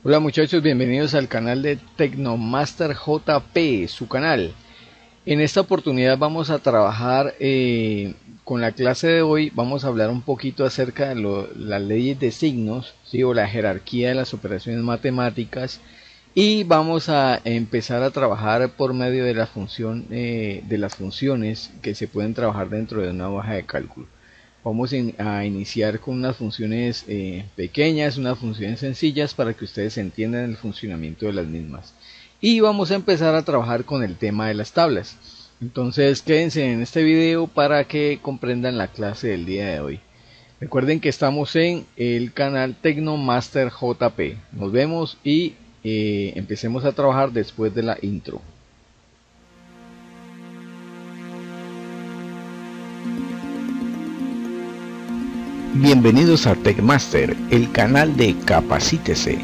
Hola muchachos, bienvenidos al canal de Tecnomaster JP, su canal. En esta oportunidad vamos a trabajar con la clase de hoy. Vamos a hablar un poquito acerca de las leyes de signos, ¿sí? O la jerarquía de las operaciones matemáticas. Y vamos a empezar a trabajar por medio de la función, de las funciones que se pueden trabajar dentro de una hoja de cálculo. Vamos a iniciar con unas funciones pequeñas, unas funciones sencillas para que ustedes entiendan el funcionamiento de las mismas. Y vamos a empezar a trabajar con el tema de las tablas. Entonces quédense en este video para que comprendan la clase del día de hoy. Recuerden que estamos en el canal Tecnomaster JP. Nos vemos y empecemos a trabajar después de la intro. Bienvenidos a Tecmaster, el canal de Capacítese.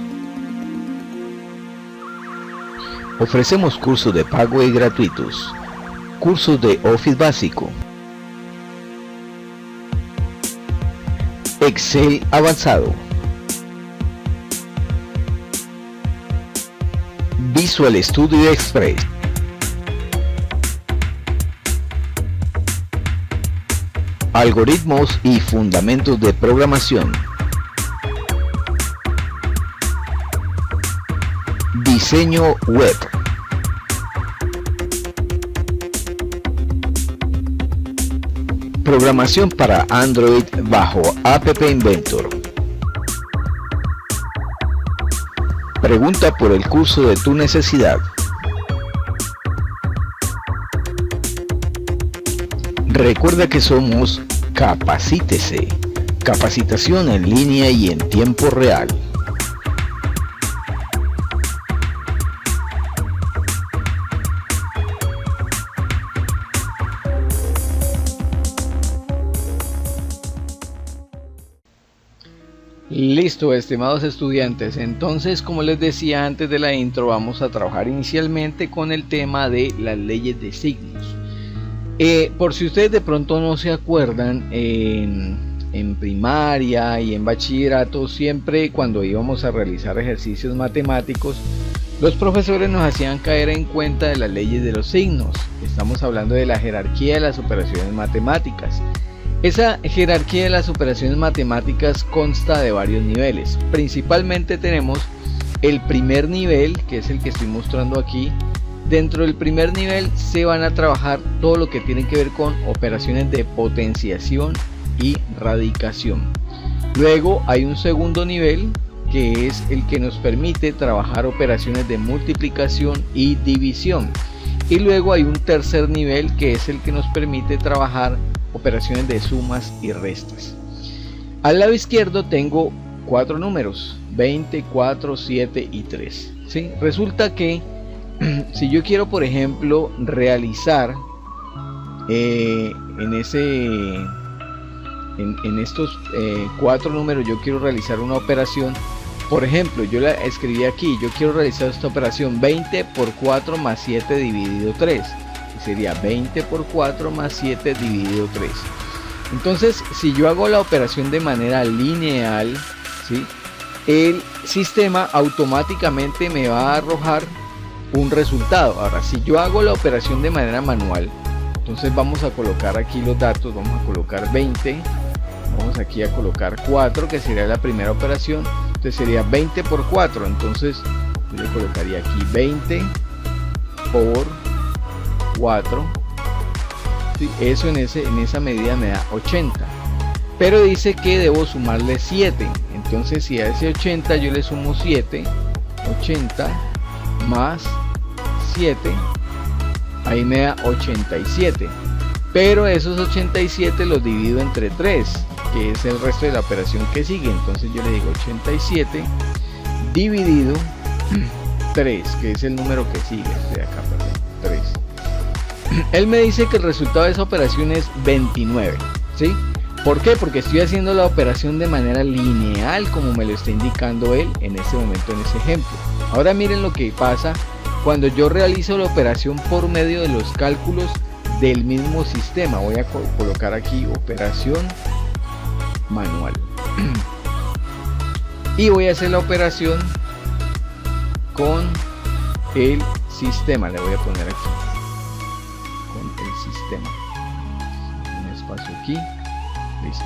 Ofrecemos cursos de pago y gratuitos, cursos de Office básico, Excel avanzado, Visual Studio Express, algoritmos y fundamentos de programación, diseño web, programación para Android bajo App Inventor. Pregunta por el curso de tu necesidad. Recuerda que somos Capacítese, capacitación en línea y en tiempo real. Listo, estimados estudiantes. Entonces, como les decía antes de la intro, vamos a trabajar inicialmente con el tema de las leyes de signos. Por si ustedes de pronto no se acuerdan, en primaria y en bachillerato, siempre cuando íbamos a realizar ejercicios matemáticos, los profesores nos hacían caer en cuenta de las leyes de los signos. Estamos hablando de la jerarquía de las operaciones matemáticas. Esa jerarquía de las operaciones matemáticas consta de varios niveles. Principalmente tenemos el primer nivel, que es el que estoy mostrando aquí. Dentro del primer nivel se van a trabajar todo lo que tiene que ver con operaciones de potenciación y radicación. Luego hay un segundo nivel que es el que nos permite trabajar operaciones de multiplicación y división. Y luego hay un tercer nivel que es el que nos permite trabajar operaciones de sumas y restas. Al lado izquierdo tengo cuatro números: 20, 4, 7 y 3. ¿Sí? Resulta que si yo quiero, por ejemplo, realizar en estos cuatro números, yo quiero realizar una operación. Por ejemplo, yo la escribí aquí: yo quiero realizar esta operación 20 por 4 más 7 dividido 3, que sería 20 por 4 más 7 dividido 3. Entonces, si yo hago la operación de manera lineal, ¿sí?, el sistema automáticamente me va a arrojar un resultado. Ahora, si yo hago la operación de manera manual, entonces vamos a colocar aquí los datos. Vamos a colocar 20, vamos aquí a colocar 4, que sería la primera operación. Entonces sería 20 por 4, entonces yo le colocaría aquí 20 por 4, ¿sí? Eso en esa medida me da 80, pero dice que debo sumarle 7. Entonces, si a ese 80 yo le sumo 7, 80 más 7, ahí me da 87, pero esos 87 los divido entre 3, que es el resto de la operación que sigue. Entonces yo le digo 87 dividido 3, que es el número que sigue, de acá, perdón, 3. Él me dice que el resultado de esa operación es 29, ¿sí? ¿Por qué? Porque estoy haciendo la operación de manera lineal, como me lo está indicando él en este momento, en ese ejemplo. Ahora miren lo que pasa cuando yo realizo la operación por medio de los cálculos del mismo sistema. Voy a colocar aquí operación manual y voy a hacer la operación con el sistema. Le voy a poner aquí con el sistema, un espacio aquí, listo.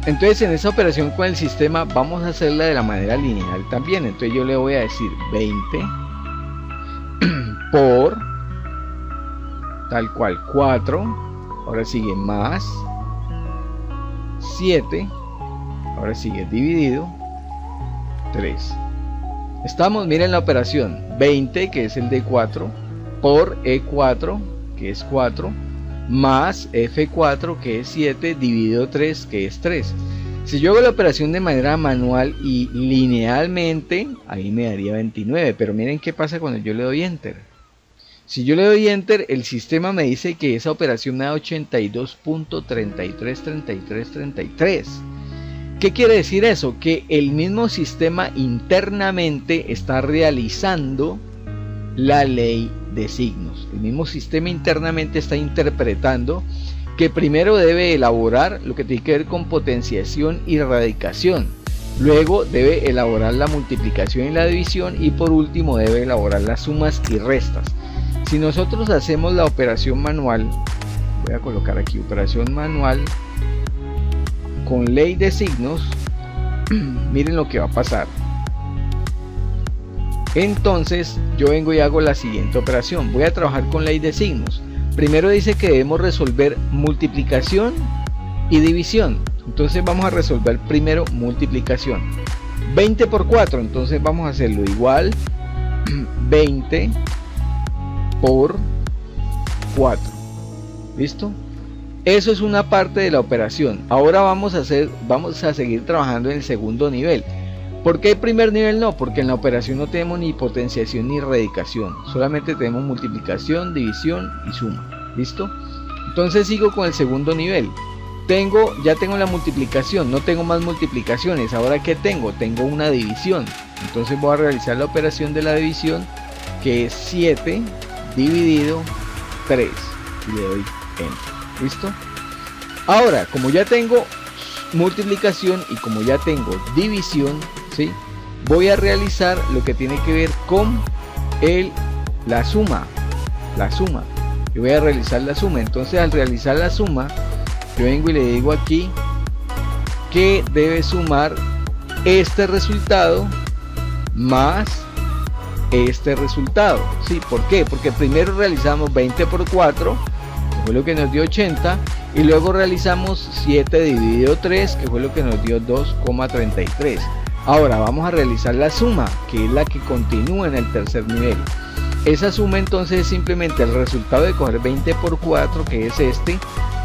Entonces en esta operación con el sistema vamos a hacerla de la manera lineal también. Entonces yo le voy a decir 20 por tal cual 4, ahora sigue más 7, ahora sigue dividido 3. Estamos, miren la operación, 20 que es el D4 por E4 que es 4 más F4 que es 7 dividido 3 que es 3. Si yo hago la operación de manera manual y linealmente, ahí me daría 29, pero miren qué pasa cuando yo le doy enter. Si yo le doy enter, el sistema me dice que esa operación me da 82.333333. ¿Qué quiere decir eso? Que el mismo sistema internamente está realizando la ley de signos. El mismo sistema internamente está interpretando que primero debe elaborar lo que tiene que ver con potenciación y radicación. Luego debe elaborar la multiplicación y la división. Y por último debe elaborar las sumas y restas. Si nosotros hacemos la operación manual, voy a colocar aquí operación manual con ley de signos, miren lo que va a pasar. Entonces yo vengo y hago la siguiente operación. Voy a trabajar con ley de signos. Primero dice que debemos resolver multiplicación y división. Entonces vamos a resolver primero multiplicación. 20 por 4, entonces vamos a hacerlo igual 20 por 4. ¿Listo? Eso es una parte de la operación. Ahora vamos a seguir trabajando en el segundo nivel. ¿Por qué el primer nivel no? Porque en la operación no tenemos ni potenciación ni radicación. Solamente tenemos multiplicación, división y suma. ¿Listo? Entonces sigo con el segundo nivel. Ya tengo la multiplicación, no tengo más multiplicaciones. Ahora ¿qué tengo? Tengo una división. Entonces voy a realizar la operación de la división, que es 7 dividido 3. Y le doy enter. ¿Listo? Ahora, como ya tengo multiplicación y como ya tengo división, ¿sí? Voy a realizar lo que tiene que ver con la suma. Yo voy a realizar la suma. Entonces al realizar la suma, yo vengo y le digo aquí que debe sumar este resultado más este resultado. ¿Sí? ¿Por qué? Porque primero realizamos 20 por 4, que fue lo que nos dio 80, y luego realizamos 7 dividido 3, que fue lo que nos dio 2,33. Ahora vamos a realizar la suma, que es la que continúa en el tercer nivel. Esa suma entonces es simplemente el resultado de coger 20 por 4, que es este,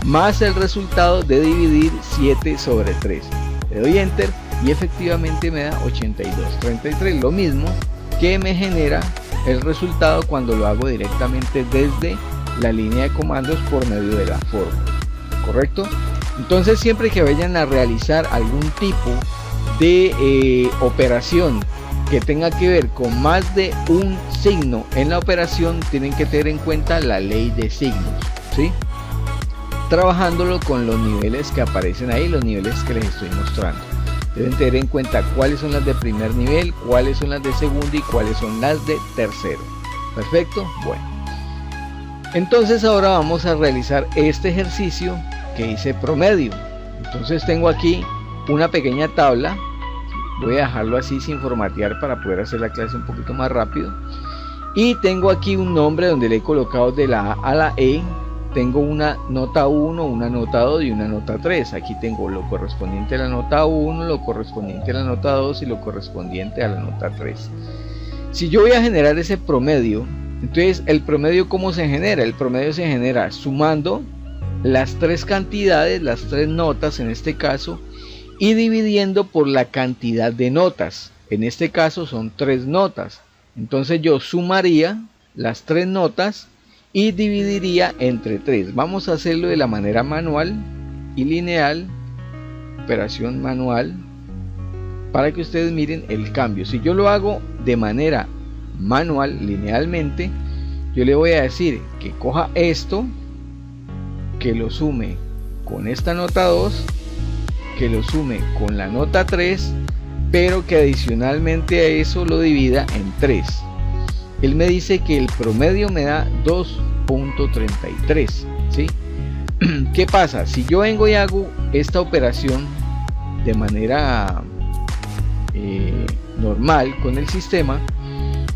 más el resultado de dividir 7 sobre 3. Le doy enter y efectivamente me da 82,33, lo mismo que me genera el resultado cuando lo hago directamente desde la línea de comandos por medio de la fórmula. ¿Correcto? Entonces siempre que vayan a realizar algún tipo de operación que tenga que ver con más de un signo en la operación, tienen que tener en cuenta la ley de signos, ¿sí? Trabajándolo con los niveles que aparecen ahí, los niveles que les estoy mostrando. Deben tener en cuenta cuáles son las de primer nivel, cuáles son las de segundo y cuáles son las de tercero. Perfecto. Bueno, entonces ahora vamos a realizar este ejercicio que dice promedio. Entonces tengo aquí una pequeña tabla. Voy a dejarlo así sin formatear para poder hacer la clase un poquito más rápido. Y tengo aquí un nombre donde le he colocado de la A a la E. Tengo una nota 1, una nota 2 y una nota 3. Aquí tengo lo correspondiente a la nota 1, lo correspondiente a la nota 2 y lo correspondiente a la nota 3. Si yo voy a generar ese promedio, entonces el promedio ¿cómo se genera? El promedio se genera sumando las tres cantidades, las tres notas en este caso, y dividiendo por la cantidad de notas. En este caso son 3 notas. Entonces yo sumaría las 3 notas y dividiría entre 3. Vamos a hacerlo de la manera manual y lineal. Operación manual, para que ustedes miren el cambio. Si yo lo hago de manera manual, linealmente, yo le voy a decir que coja esto, que lo sume con esta nota 2, que lo sume con la nota 3, pero que adicionalmente a eso lo divida en 3. Él me dice que el promedio me da 2.33, ¿sí? ¿Qué pasa? Si yo vengo y hago esta operación de manera normal con el sistema,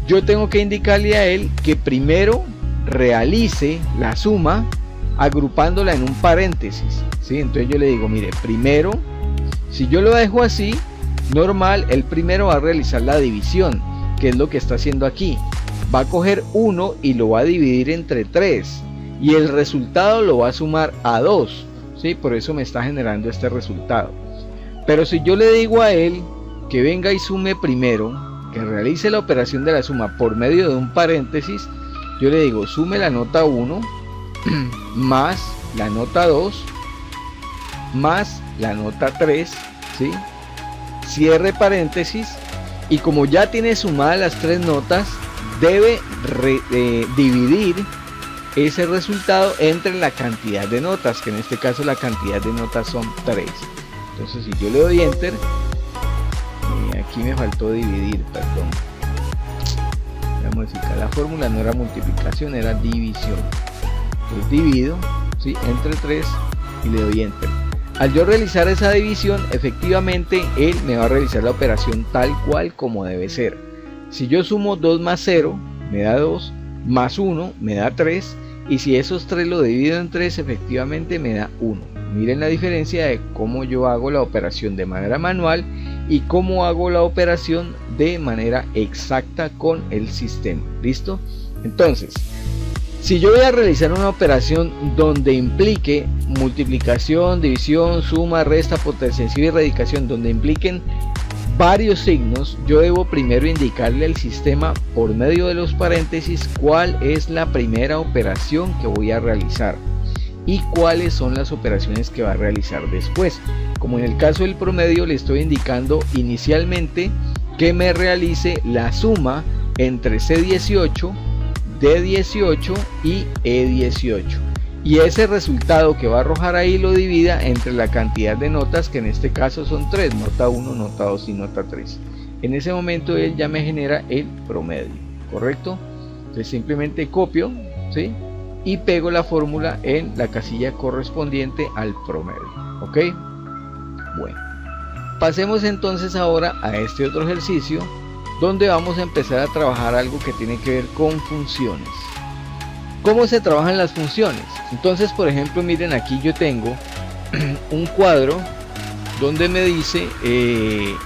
yo tengo que indicarle a él que primero realice la suma agrupándola en un paréntesis, ¿sí? Entonces yo le digo, mire, primero, si yo lo dejo así normal, él primero va a realizar la división, que es lo que está haciendo aquí. Va a coger 1 y lo va a dividir entre 3 y el resultado lo va a sumar a 2, ¿sí? Por eso me está generando este resultado. Pero si yo le digo a él que venga y sume primero, que realice la operación de la suma por medio de un paréntesis, yo le digo sume la nota 1 más la nota 2 más la nota 3, ¿sí? Cierre paréntesis, y como ya tiene sumadas las 3 notas, debe dividir ese resultado entre la cantidad de notas, que en este caso la cantidad de notas son 3. Entonces si yo le doy enter, aquí me faltó dividir, perdón, voy a modificar la fórmula, no era multiplicación, era división. Entonces divido, ¿sí?, entre 3 y le doy enter. Al yo realizar esa división, efectivamente él me va a realizar la operación tal cual como debe ser. Si yo sumo 2 más 0 me da 2, más 1 me da 3, y si esos 3 lo divido en 3, efectivamente me da 1. Miren la diferencia de cómo yo hago la operación de manera manual y cómo hago la operación de manera exacta con el sistema. ¿Listo? Entonces, si yo voy a realizar una operación donde implique multiplicación, división, suma, resta, potenciación y radicación, donde impliquen varios signos, yo debo primero indicarle al sistema por medio de los paréntesis cuál es la primera operación que voy a realizar y cuáles son las operaciones que va a realizar después. Como en el caso del promedio, le estoy indicando inicialmente que me realice la suma entre C18, D18 y E18, y ese resultado que va a arrojar ahí lo divida entre la cantidad de notas, que en este caso son 3, nota 1, nota 2 y nota 3. En ese momento él ya me genera el promedio, ¿correcto? Entonces simplemente copio, ¿sí?, y pego la fórmula en la casilla correspondiente al promedio. ¿Ok? Bueno, pasemos entonces ahora a este otro ejercicio, donde vamos a empezar a trabajar algo que tiene que ver con funciones. ¿Cómo se trabajan las funciones? Entonces, por ejemplo, miren, aquí yo tengo un cuadro donde me dice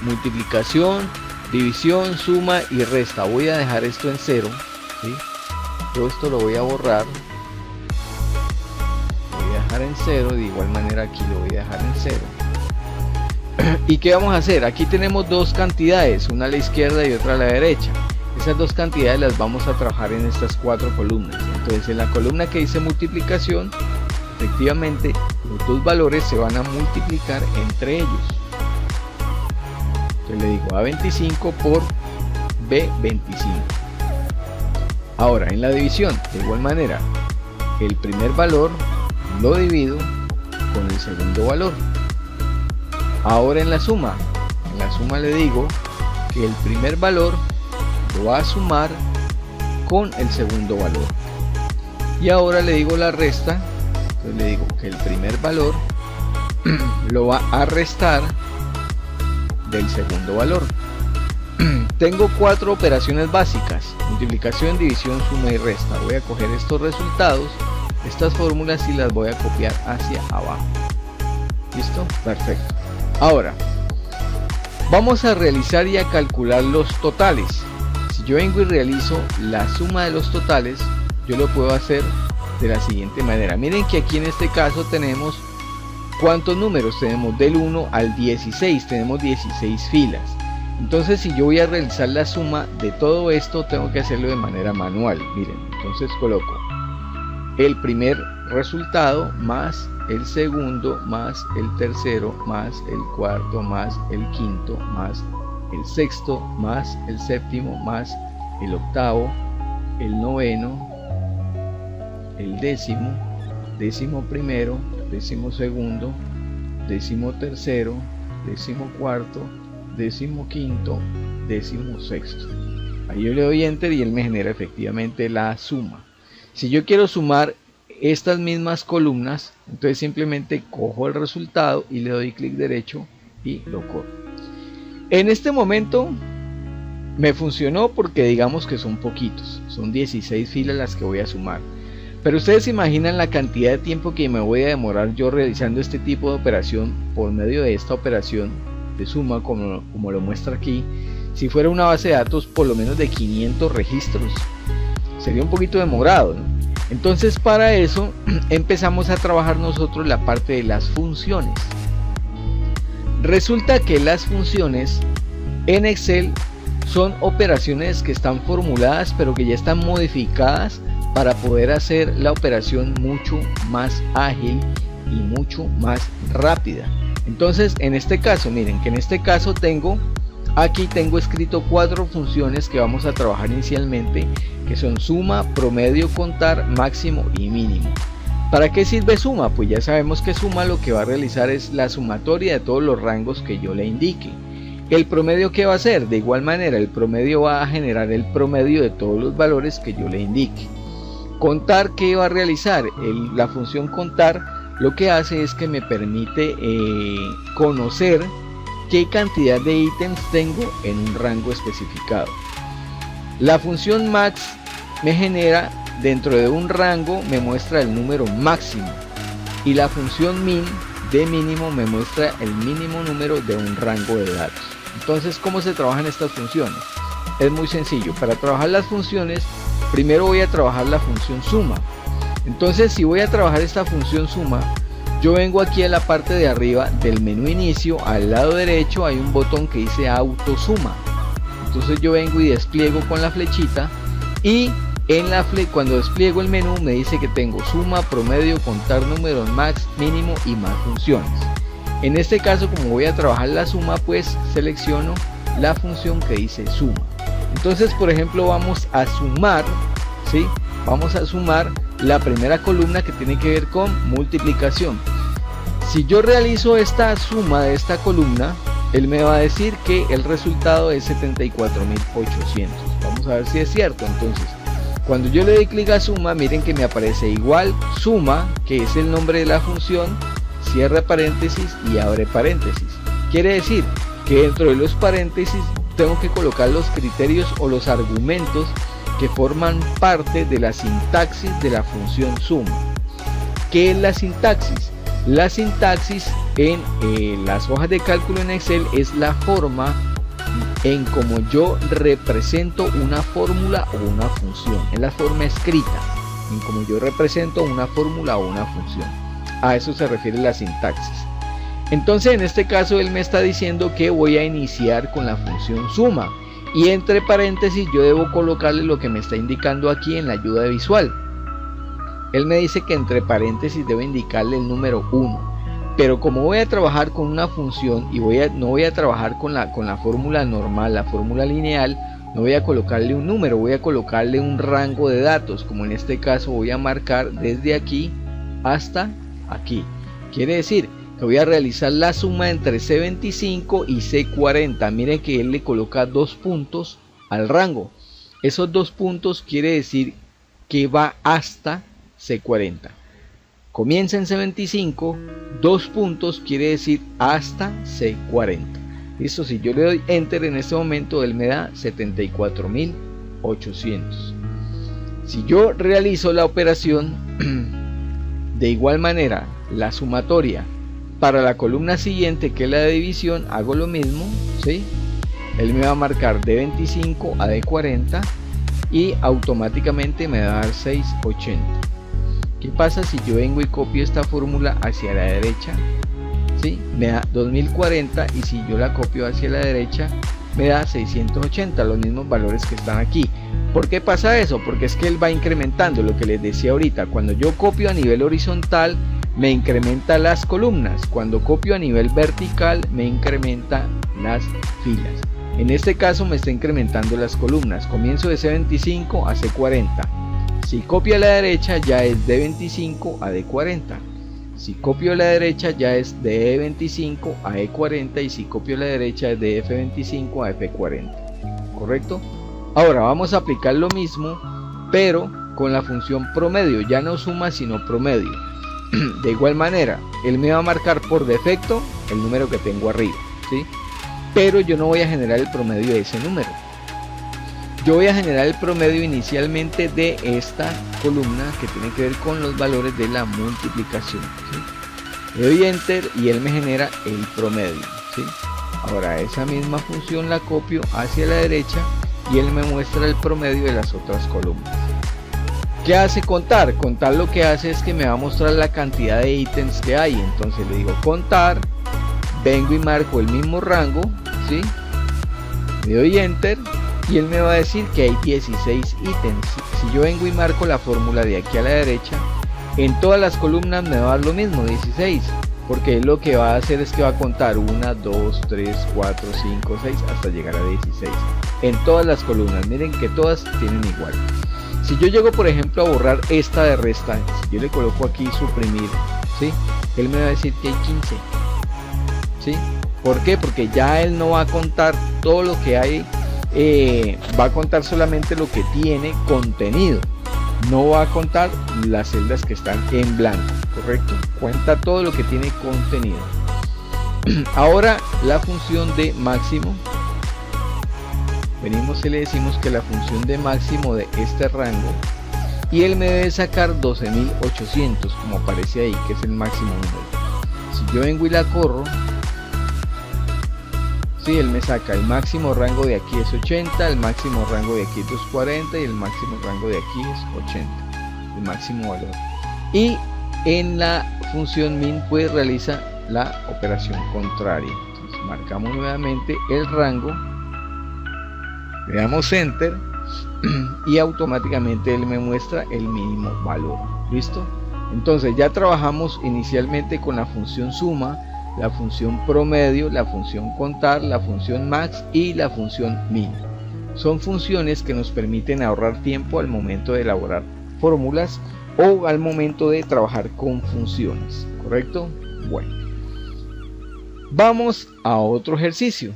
multiplicación, división, suma y resta. Voy a dejar esto en 0, ¿sí? Todo esto lo voy a borrar. Voy a dejar en 0, de igual manera aquí lo voy a dejar en 0. ¿Y qué vamos a hacer? Aquí tenemos dos cantidades, una a la izquierda y otra a la derecha. Esas dos cantidades las vamos a trabajar en estas 4 columnas. Entonces, en la columna que dice multiplicación, efectivamente los dos valores se van a multiplicar entre ellos. Entonces le digo A25 por B25. Ahora, en la división, de igual manera, el primer valor lo divido con el segundo valor. Ahora en la suma le digo que el primer valor lo va a sumar con el segundo valor. Y ahora le digo la resta, entonces le digo que el primer valor lo va a restar del segundo valor. Tengo 4 operaciones básicas: multiplicación, división, suma y resta. Voy a coger estos resultados, estas fórmulas, y las voy a copiar hacia abajo. ¿Listo? Perfecto. Ahora vamos a realizar y a calcular los totales. Si yo vengo y realizo la suma de los totales, yo lo puedo hacer de la siguiente manera. Miren que aquí en este caso tenemos ¿cuántos números? Tenemos del 1 al 16, tenemos 16 filas. Entonces, si yo voy a realizar la suma de todo esto, tengo que hacerlo de manera manual. Miren, entonces coloco el primer resultado más el segundo más el tercero más el cuarto más el quinto más el sexto más el séptimo más el octavo, el noveno, el décimo, décimo primero, 12º, 13º, 14º, 15º, 16º. Ahí yo le doy enter y él me genera efectivamente la suma. Si yo quiero sumar estas mismas columnas, entonces simplemente cojo el resultado y le doy clic derecho y lo corro. En este momento me funcionó porque digamos que son poquitos, son 16 filas las que voy a sumar. Pero ustedes se imaginan la cantidad de tiempo que me voy a demorar yo realizando este tipo de operación por medio de esta operación de suma, como lo muestra aquí. Si fuera una base de datos por lo menos de 500 registros, sería un poquito demorado, ¿no? Entonces para eso empezamos a trabajar nosotros la parte de las funciones. Resulta que las funciones en Excel son operaciones que están formuladas pero que ya están modificadas para poder hacer la operación mucho más ágil y mucho más rápida. Entonces en este caso, miren que en este caso tengo escrito 4 funciones que vamos a trabajar inicialmente, que son suma, promedio, contar, máximo y mínimo. ¿Para qué sirve suma? Pues ya sabemos que suma lo que va a realizar es la sumatoria de todos los rangos que yo le indique. ¿El promedio qué va a hacer? De igual manera el promedio va a generar el promedio de todos los valores que yo le indique. Contar, ¿qué va a realizar? La función contar lo que hace es que me permite conocer qué cantidad de ítems tengo en un rango especificado. La función max me genera dentro de un rango, me muestra el número máximo, y la función min de mínimo me muestra el mínimo número de un rango de datos. Entonces, ¿cómo se trabajan estas funciones? Es muy sencillo. Para trabajar las funciones, primero voy a trabajar la función suma. Entonces, si voy a trabajar esta función suma, yo vengo aquí a la parte de arriba del menú inicio, al lado derecho hay un botón que dice auto suma. Entonces yo vengo y despliego con la flechita, y cuando despliego el menú me dice que tengo suma, promedio, contar números, max, mínimo y más funciones. En este caso, como voy a trabajar la suma, pues selecciono la función que dice suma. Entonces, por ejemplo, vamos a sumar, ¿sí? Vamos a sumar la primera columna que tiene que ver con multiplicación. Si yo realizo esta suma de esta columna, él me va a decir que el resultado es 74.800. Vamos a ver si es cierto. Entonces, cuando yo le doy clic a suma, miren que me aparece igual suma, que es el nombre de la función, cierra paréntesis y abre paréntesis. Quiere decir que dentro de los paréntesis tengo que colocar los criterios o los argumentos que forman parte de la sintaxis de la función suma. ¿Qué es la sintaxis? La sintaxis en las hojas de cálculo en Excel es la forma en como yo represento una fórmula o una función. Es la forma escrita en como yo represento una fórmula o una función. A eso se refiere la sintaxis. Entonces, en este caso él me está diciendo que voy a iniciar con la función suma, y entre paréntesis yo debo colocarle lo que me está indicando aquí en la ayuda visual. Él me dice que entre paréntesis debo indicarle el número 1. Pero como voy a trabajar con una función y no voy a trabajar con la fórmula normal, la fórmula lineal, no voy a colocarle un número, voy a colocarle un rango de datos. Como en este caso voy a marcar desde aquí hasta aquí. Quiere decir que voy a realizar la suma entre C25 y C40. Miren que él le coloca 2 puntos al rango. Esos 2 puntos quiere decir que va hasta C40. Comienza en C25, 2 puntos quiere decir hasta C40. Listo, si yo le doy enter en este momento, él me da 74.800. Si yo realizo la operación de igual manera, la sumatoria para la columna siguiente, que es la de división, hago lo mismo, ¿sí? Él me va a marcar de 25 a de 40 y automáticamente me va a dar 680. ¿Qué pasa si yo vengo y copio esta fórmula hacia la derecha? ¿Sí? Me da 2040, y si yo la copio hacia la derecha me da 680, los mismos valores que están aquí. ¿Por qué pasa eso? Porque es que él va incrementando, lo que les decía ahorita. Cuando yo copio a nivel horizontal me incrementa las columnas, cuando copio a nivel vertical me incrementa las filas. En este caso me está incrementando las columnas. Comienzo de C25 a C40. Si copio a la derecha ya es de 25 a de 40. Si copio a la derecha ya es de E25 a E40, y si copio a la derecha es de F25 a F40, ¿correcto? Ahora vamos a aplicar lo mismo, pero con la función promedio, ya no suma sino promedio. De igual manera, él me va a marcar por defecto el número que tengo arriba, ¿sí? Pero yo no voy a generar el promedio de ese número. Yo voy a generar el promedio inicialmente de esta columna que tiene que ver con los valores de la multiplicación, ¿sí? Le doy enter y él me genera el promedio, ¿sí? Ahora esa misma función la copio hacia la derecha y él me muestra el promedio de las otras columnas. ¿Qué hace contar? Contar lo que hace es que me va a mostrar la cantidad de ítems que hay. Entonces le digo contar, vengo y marco el mismo rango, ¿sí? Le doy enter y él me va a decir que hay 16 ítems. Si yo vengo y marco la fórmula de aquí a la derecha, en todas las columnas me va a dar lo mismo, 16, porque él lo que va a hacer es que va a contar 1, 2, 3, 4, 5, 6 hasta llegar a 16 en todas las columnas. Miren que todas tienen igual. Si yo llego por ejemplo a borrar esta de resta, si yo le coloco aquí suprimir, ¿sí? Él me va a decir que hay 15, ¿sí? ¿Por qué? Porque ya él no va a contar todo lo que hay, va a contar solamente lo que tiene contenido, no va a contar las celdas que están en blanco, ¿correcto? Cuenta todo lo que tiene contenido. Ahora la función de máximo, venimos y le decimos que la función de máximo de este rango, y él me debe sacar 12.800 como aparece ahí, que es el máximo número. Si yo vengo y la corro, sí, él me saca el máximo rango de aquí es 80, el máximo rango de aquí es 240 y el máximo rango de aquí es 80, el máximo valor. Y en la función min pues realiza la operación contraria. Entonces marcamos nuevamente el rango, le damos enter y automáticamente él me muestra el mínimo valor. ¿Listo? Entonces ya trabajamos inicialmente con la función suma, la función promedio, la función contar, la función max y la función min. Son funciones que nos permiten ahorrar tiempo al momento de elaborar fórmulas o al momento de trabajar con funciones, ¿correcto? Bueno, vamos a otro ejercicio.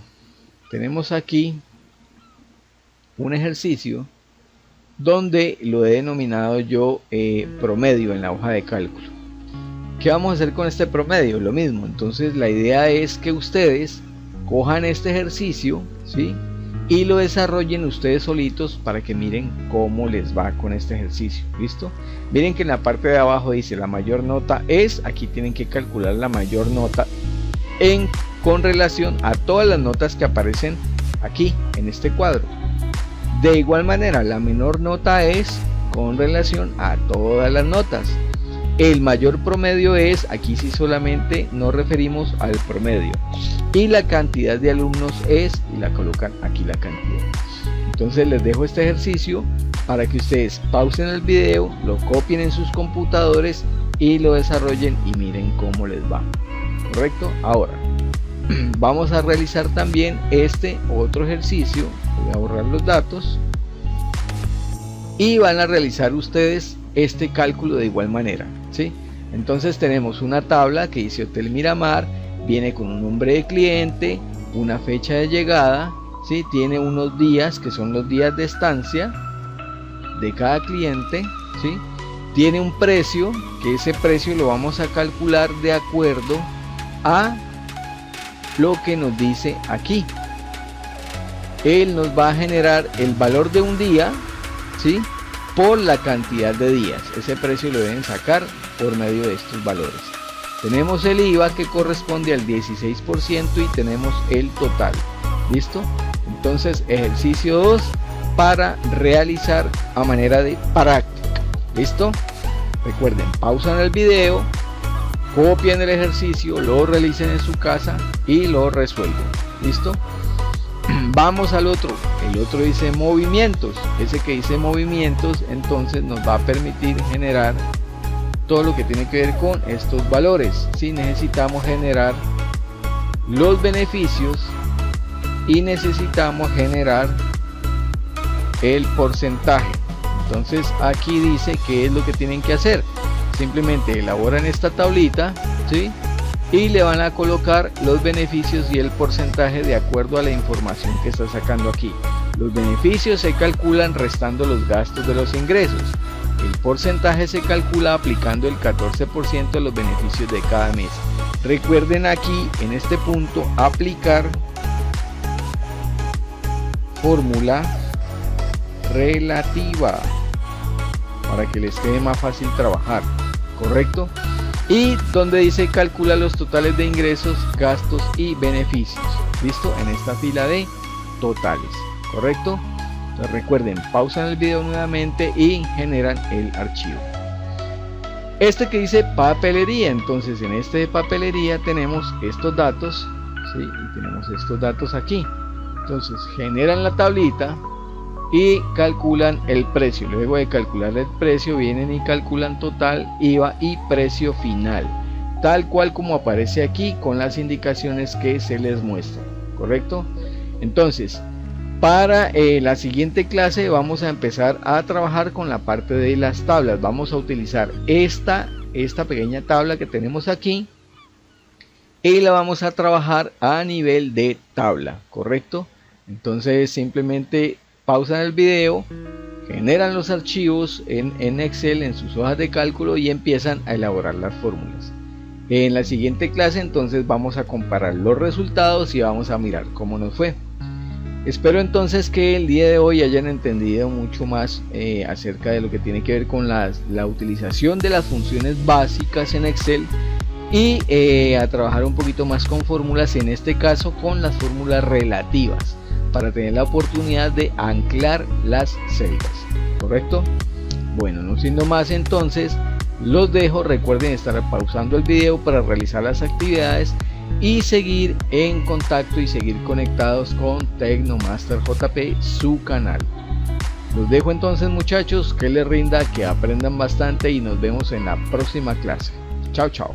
Tenemos aquí un ejercicio donde lo he denominado yo promedio en la hoja de cálculo. ¿Qué vamos a hacer con este promedio? Lo mismo. Entonces la idea es que ustedes cojan este ejercicio, ¿sí? Y lo desarrollen ustedes solitos para que miren cómo les va con este ejercicio. ¿Listo? Miren que en la parte de abajo dice la mayor nota es, aquí tienen que calcular la mayor nota con relación a todas las notas que aparecen aquí en este cuadro. De igual manera, la menor nota es con relación a todas las notas. El mayor promedio es, aquí sí solamente nos referimos al promedio. Y la cantidad de alumnos es, y la colocan aquí la cantidad. Entonces les dejo este ejercicio para que ustedes pausen el video, lo copien en sus computadores y lo desarrollen y miren cómo les va. ¿Correcto? Ahora, vamos a realizar también este otro ejercicio. Voy a borrar los datos y van a realizar ustedes este cálculo de igual manera, ¿sí? Entonces tenemos una tabla que dice Hotel Miramar, viene con un nombre de cliente, una fecha de llegada, ¿sí? Tiene unos días que son los días de estancia de cada cliente, ¿sí? Tiene un precio, que ese precio lo vamos a calcular de acuerdo a lo que nos dice aquí. Él nos va a generar el valor de un día, ¿sí? Por la cantidad de días. Ese precio lo deben sacar por medio de estos valores. Tenemos el IVA que corresponde al 16% y tenemos el total. ¿Listo? Entonces ejercicio 2 para realizar a manera de práctica. ¿Listo? Recuerden, pausan el video, copian el ejercicio, lo realicen en su casa y lo resuelven. ¿Listo? Vamos al otro. El otro dice movimientos. Ese que dice movimientos entonces nos va a permitir generar todo lo que tiene que ver con estos valores. Si necesitamos generar los beneficios y necesitamos generar el porcentaje. Entonces aquí dice qué es lo que tienen que hacer. simplemente elaboran esta tablita, ¿sí? Y le van a colocar los beneficios y el porcentaje de acuerdo a la información que está sacando aquí. Los beneficios se calculan restando los gastos de los ingresos. El porcentaje se calcula aplicando el 14% de los beneficios de cada mes. Recuerden aquí en este punto aplicar fórmula relativa para que les quede más fácil trabajar, ¿correcto? Y donde dice calcula los totales de ingresos, gastos y beneficios, listo, en esta fila de totales, ¿correcto? Entonces recuerden, pausan el video nuevamente y generan el archivo. Este que dice papelería, entonces en este de papelería tenemos estos datos, ¿sí? Y tenemos estos datos aquí. Entonces generan la tablita y calculan el precio. Luego de calcular el precio vienen y calculan total, IVA y precio final, tal cual como aparece aquí con las indicaciones que se les muestran, ¿correcto? Entonces para la siguiente clase vamos a empezar a trabajar con la parte de las tablas. Vamos a utilizar esta pequeña tabla que tenemos aquí y la vamos a trabajar a nivel de tabla, ¿correcto? Entonces simplemente pausan el video, generan los archivos en Excel, en sus hojas de cálculo, y empiezan a elaborar las fórmulas. En la siguiente clase entonces vamos a comparar los resultados y vamos a mirar cómo nos fue. Espero entonces que el día de hoy hayan entendido mucho más acerca de lo que tiene que ver con la utilización de las funciones básicas en Excel y a trabajar un poquito más con fórmulas, en este caso con las fórmulas relativas, para tener la oportunidad de anclar las celdas, ¿correcto? Bueno, no siendo más entonces, los dejo. Recuerden estar pausando el video para realizar las actividades y seguir en contacto y seguir conectados con Tecnomaster JP, su canal. Los dejo entonces, muchachos, que les rinda, que aprendan bastante y nos vemos en la próxima clase. Chao, chao.